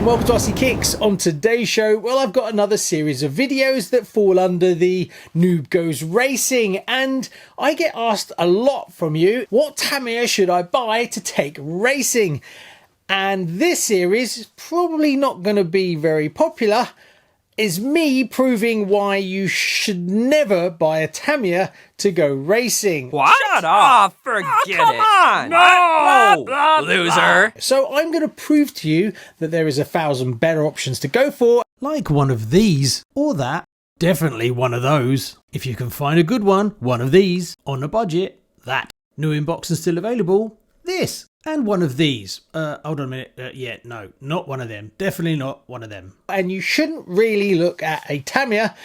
and welcome to RCKicks. On today's show, well, I've got another series of videos that fall under the Noob Goes Racing, and I get asked a lot from you, what Tamiya should I buy to take racing? And this series is probably not going to be very popular, is me proving why you should never buy a Tamiya to go racing. What? Shut up! Forget it. Come on! No! Blah, blah, loser! So I'm going to prove to you that there is 1,000 better options to go for, like one of these, or that. Definitely one of those. If you can find a good one of these, on a budget, that. New inbox and still available, this. And one of these. Hold on a minute. Yeah, no, not one of them. Definitely not one of them. And you shouldn't really look at a Tamiya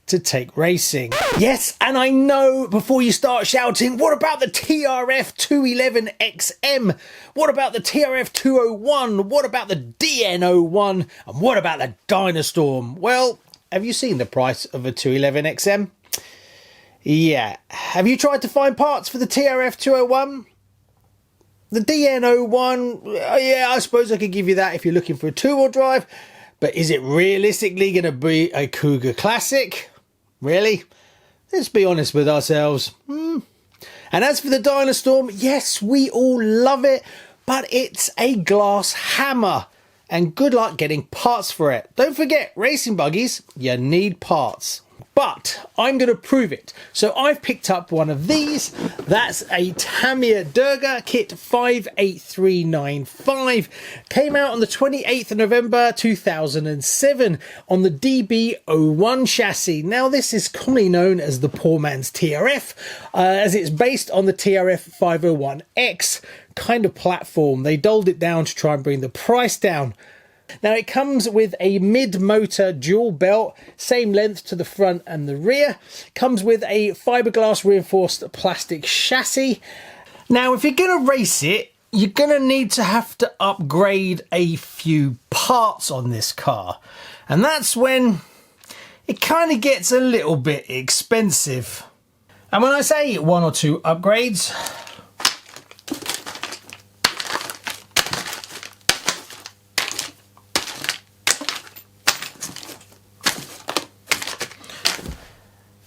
to take racing. Yes, and I know before you start shouting, what about the TRF 211 XM? What about the TRF 201? What about the DN01? And what about the Dynastorm? Well, have you seen the price of a 211 XM? Yeah. Have you tried to find parts for the TRF 201? The DN01, yeah, I suppose I could give you that if you're looking for a two-wheel drive, but is it realistically going to be a Cougar Classic? Really? Let's be honest with ourselves. And as for the Dynastorm, yes, we all love it, but it's a glass hammer, and good luck getting parts for it. Don't forget, racing buggies, you need parts. But I'm going to prove it. So I've picked up one of these. That's a Tamiya Durga kit 58395. Came out on the 28th of November 2007 on the DB-01 chassis. Now this is commonly known as the poor man's TRF, as it's based on the TRF 501X kind of platform. They dulled it down to try and bring the price down. Now it comes with a mid-motor dual belt, same length to the front and the rear. Comes with a fiberglass reinforced plastic chassis. Now if you're going to race it, you're going to need to have to upgrade a few parts on this car. And that's when it kind of gets a little bit expensive. And when I say one or two upgrades,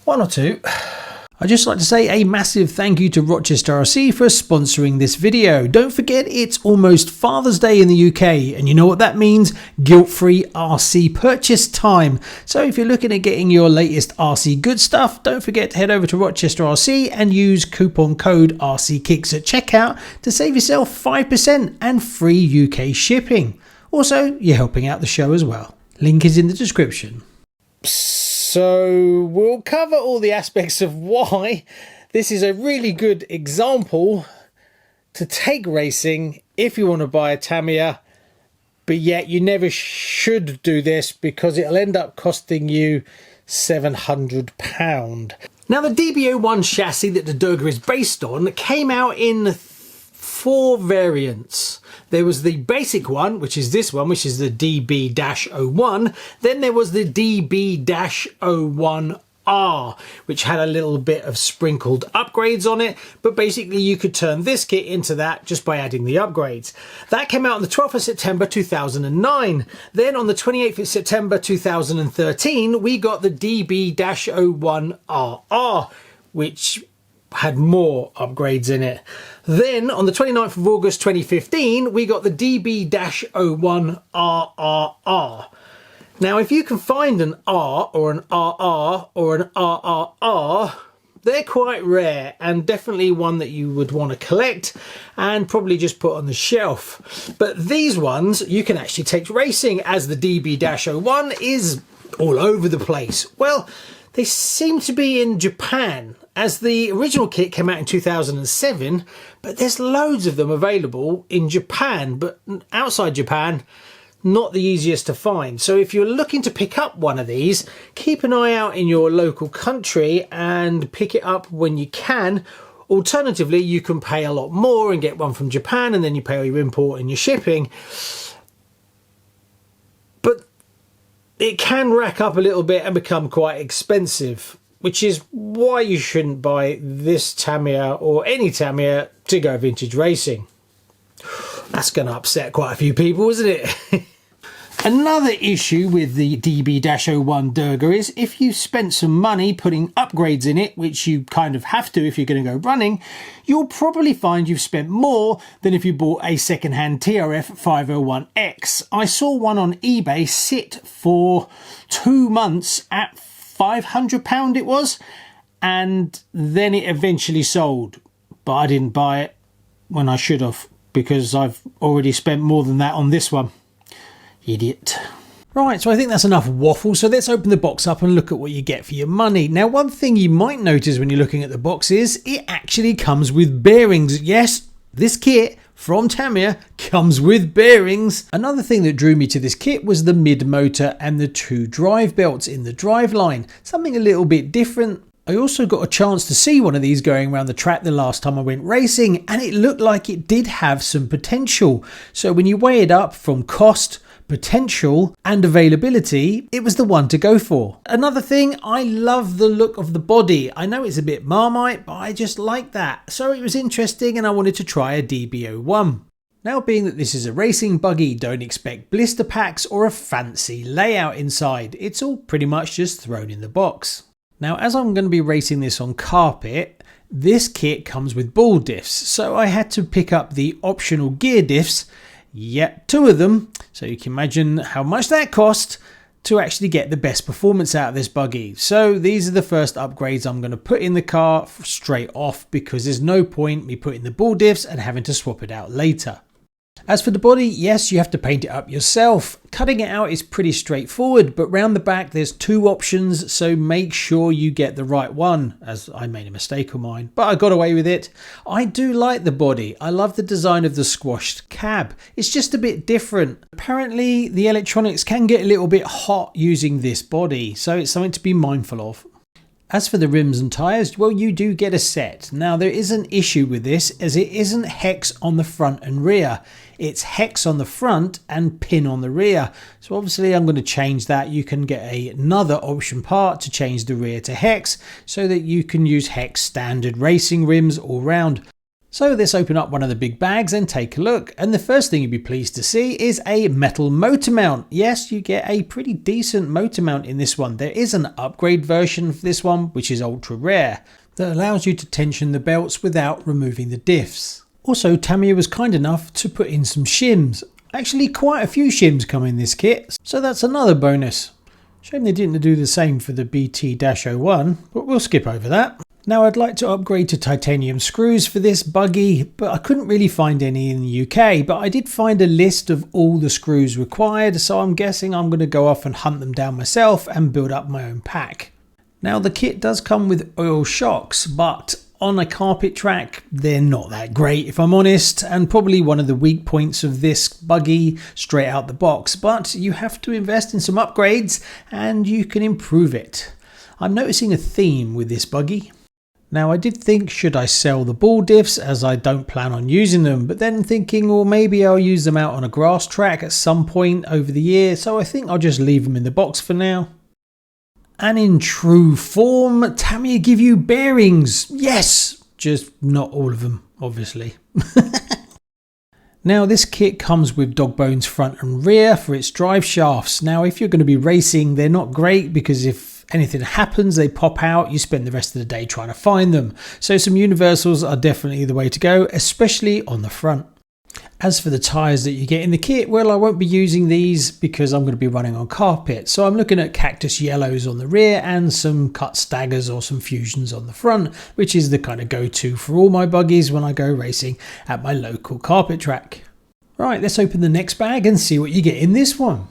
one or two. I'd just like to say a massive thank you to Rochester RC for sponsoring this video. Don't forget, it's almost Father's Day in the UK, and you know what that means? Guilt-free RC purchase time. So if you're looking at getting your latest RC good stuff, don't forget to head over to Rochester RC and use coupon code RCKicks at checkout to save yourself 5% and free UK shipping. Also, you're helping out the show as well. Link is in the description. So we'll cover all the aspects of why this is a really good example to take racing if you want to buy a Tamiya, but yet you never should do this because it'll end up costing you £700. Now the DB-01 chassis that the Durga is based on came out in 4 variants. There was the basic one, which is this one, which is the DB-01. Then there was the DB-01R, which had a little bit of sprinkled upgrades on it. But basically you could turn this kit into that just by adding the upgrades. That came out on the 12th of September 2009. Then on the 28th of September 2013, we got the DB-01RR, which had more upgrades in it. Then on the 29th of August 2015 we got the DB-01RRR. Now if you can find an R or an RR or an RRR, they're quite rare and definitely one that you would want to collect and probably just put on the shelf. But these ones you can actually take racing, as the DB-01 is all over the place. Well, they seem to be in Japan, as the original kit came out in 2007, but there's loads of them available in Japan, but outside Japan, not the easiest to find. So if you're looking to pick up one of these, keep an eye out in your local country and pick it up when you can. Alternatively, you can pay a lot more and get one from Japan, and then you pay all your import and your shipping. But it can rack up a little bit and become quite expensive, which is why you shouldn't buy this Tamiya or any Tamiya to go vintage racing. That's going to upset quite a few people, isn't it? Another issue with the DB-01 Durga is if you spent some money putting upgrades in it, which you kind of have to if you're going to go running, you'll probably find you've spent more than if you bought a second-hand TRF 501X. I saw one on eBay sit for 2 months at £500 it was, and then it eventually sold. But I didn't buy it when I should have, because I've already spent more than that on this one. Idiot. Right, so I think that's enough waffle, so let's open the box up and look at what you get for your money. Now, one thing you might notice when you're looking at the box is it actually comes with bearings. Yes, this kit from Tamiya comes with bearings. Another thing that drew me to this kit was the mid-motor and the 2 drive belts in the drive line. Something a little bit different. I also got a chance to see one of these going around the track the last time I went racing, and it looked like it did have some potential. So when you weigh it up from cost, potential and availability, it was the one to go for. Another thing, I love the look of the body. I know it's a bit Marmite, but I just like that. So it was interesting and I wanted to try a DB-01. Now, being that this is a racing buggy, don't expect blister packs or a fancy layout inside. It's all pretty much just thrown in the box. Now, as I'm going to be racing this on carpet, this kit comes with ball diffs. So I had to pick up the optional gear diffs. Yep, 2 of them, so you can imagine how much that cost to actually get the best performance out of this buggy. So these are the first upgrades I'm going to put in the car straight off, because there's no point me putting the ball diffs and having to swap it out later. As for the body, yes, you have to paint it up yourself. Cutting it out is pretty straightforward, but round the back there's 2 options, so make sure you get the right one, as I made a mistake on mine, but I got away with it. I do like the body. I love the design of the squashed cab. It's just a bit different. Apparently the electronics can get a little bit hot using this body, so it's something to be mindful of. As for the rims and tyres, well, you do get a set. Now, there is an issue with this, as it isn't hex on the front and rear. It's hex on the front and pin on the rear. So obviously I'm going to change that. You can get another option part to change the rear to hex, so that you can use hex standard racing rims all round. So let's open up one of the big bags and take a look. And the first thing you'll be pleased to see is a metal motor mount. Yes, you get a pretty decent motor mount in this one. There is an upgrade version for this one, which is ultra rare, that allows you to tension the belts without removing the diffs. Also, Tamiya was kind enough to put in some shims. Actually, quite a few shims come in this kit, so that's another bonus. Shame they didn't do the same for the BT-01, but we'll skip over that. Now, I'd like to upgrade to titanium screws for this buggy, but I couldn't really find any in the UK, but I did find a list of all the screws required, so I'm guessing I'm going to go off and hunt them down myself and build up my own pack. Now, the kit does come with oil shocks, but on a carpet track, they're not that great if I'm honest, and probably one of the weak points of this buggy straight out the box, but you have to invest in some upgrades and you can improve it. I'm noticing a theme with this buggy. Now, I did think, should I sell the ball diffs, as I don't plan on using them, but then thinking, well, maybe I'll use them out on a grass track at some point over the year, so I think I'll just leave them in the box for now. And in true form, Tamiya give you bearings. Yes, just not all of them, obviously. Now, this kit comes with dog bones front and rear for its drive shafts. Now, if you're going to be racing, they're not great, because if anything happens, they pop out, you spend the rest of the day trying to find them. So some universals are definitely the way to go, especially on the front. As for the tyres that you get in the kit, well, I won't be using these because I'm going to be running on carpet. So I'm looking at cactus yellows on the rear and some cut staggers or some fusions on the front, which is the kind of go-to for all my buggies when I go racing at my local carpet track. Right, let's open the next bag and see what you get in this one.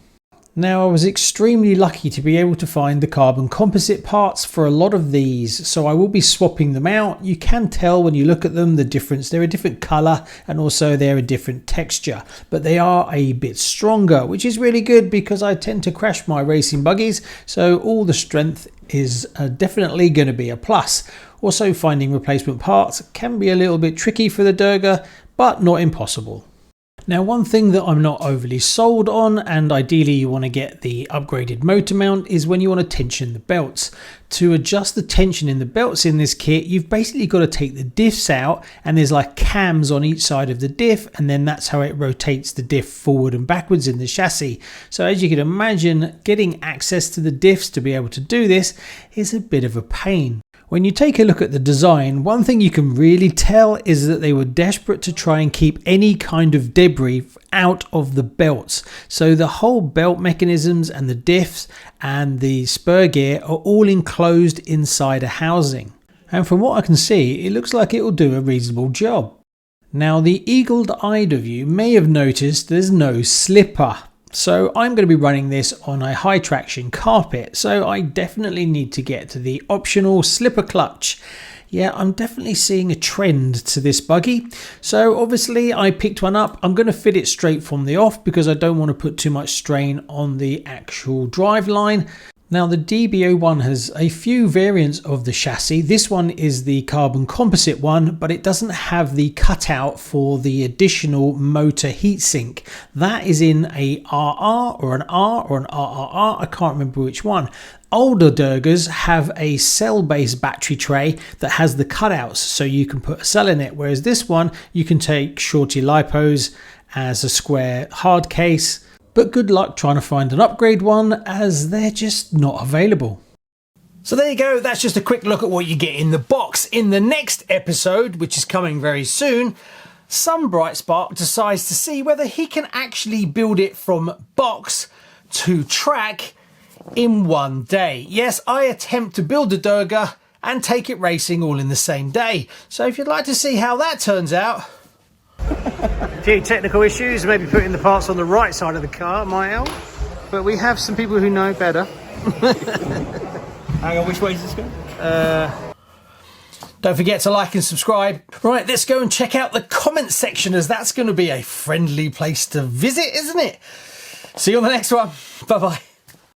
Now, I was extremely lucky to be able to find the carbon composite parts for a lot of these, so I will be swapping them out. You can tell when you look at them the difference. They're a different colour and also they're a different texture, but they are a bit stronger, which is really good because I tend to crash my racing buggies, so all the strength is definitely going to be a plus. Also, finding replacement parts can be a little bit tricky for the Durga, but not impossible. Now, one thing that I'm not overly sold on, and ideally you want to get the upgraded motor mount, is when you want to tension the belts. To adjust the tension in the belts in this kit, you've basically got to take the diffs out, and there's like cams on each side of the diff, and then that's how it rotates the diff forward and backwards in the chassis. So as you can imagine, getting access to the diffs to be able to do this is a bit of a pain. When you take a look at the design, one thing you can really tell is that they were desperate to try and keep any kind of debris out of the belts. So the whole belt mechanisms and the diffs and the spur gear are all enclosed inside a housing. And from what I can see, it looks like it will do a reasonable job. Now, the eagle-eyed of you may have noticed there's no slipper. So I'm going to be running this on a high traction carpet, so I definitely need to get to the optional slipper clutch. Yeah, I'm definitely seeing a trend to this buggy. So obviously I picked one up. I'm going to fit it straight from the off because I don't want to put too much strain on the actual drive line. Now, the DB-01 has a few variants of the chassis. This one is the carbon composite one, but it doesn't have the cutout for the additional motor heatsink. That is in a RR or an R or an RRR, I can't remember which one. Older Durgas have a cell-based battery tray that has the cutouts so you can put a cell in it, whereas this one you can take shorty lipos as a square hard case. But good luck trying to find an upgrade one, as they're just not available. So there you go, that's just a quick look at what you get in the box. In the next episode, which is coming very soon, some bright spark decides to see whether he can actually build it from box to track in one day. Yes, I attempt to build a Durga and take it racing all in the same day. So if you'd like to see how that turns out... A few technical issues, maybe putting the parts on the right side of the car might help, but we have some people who know better. Hang on, which way is this going? Don't forget to like and subscribe. Right, let's go and check out the comment section, as that's going to be a friendly place to visit, isn't it? See you on the next one. Bye bye.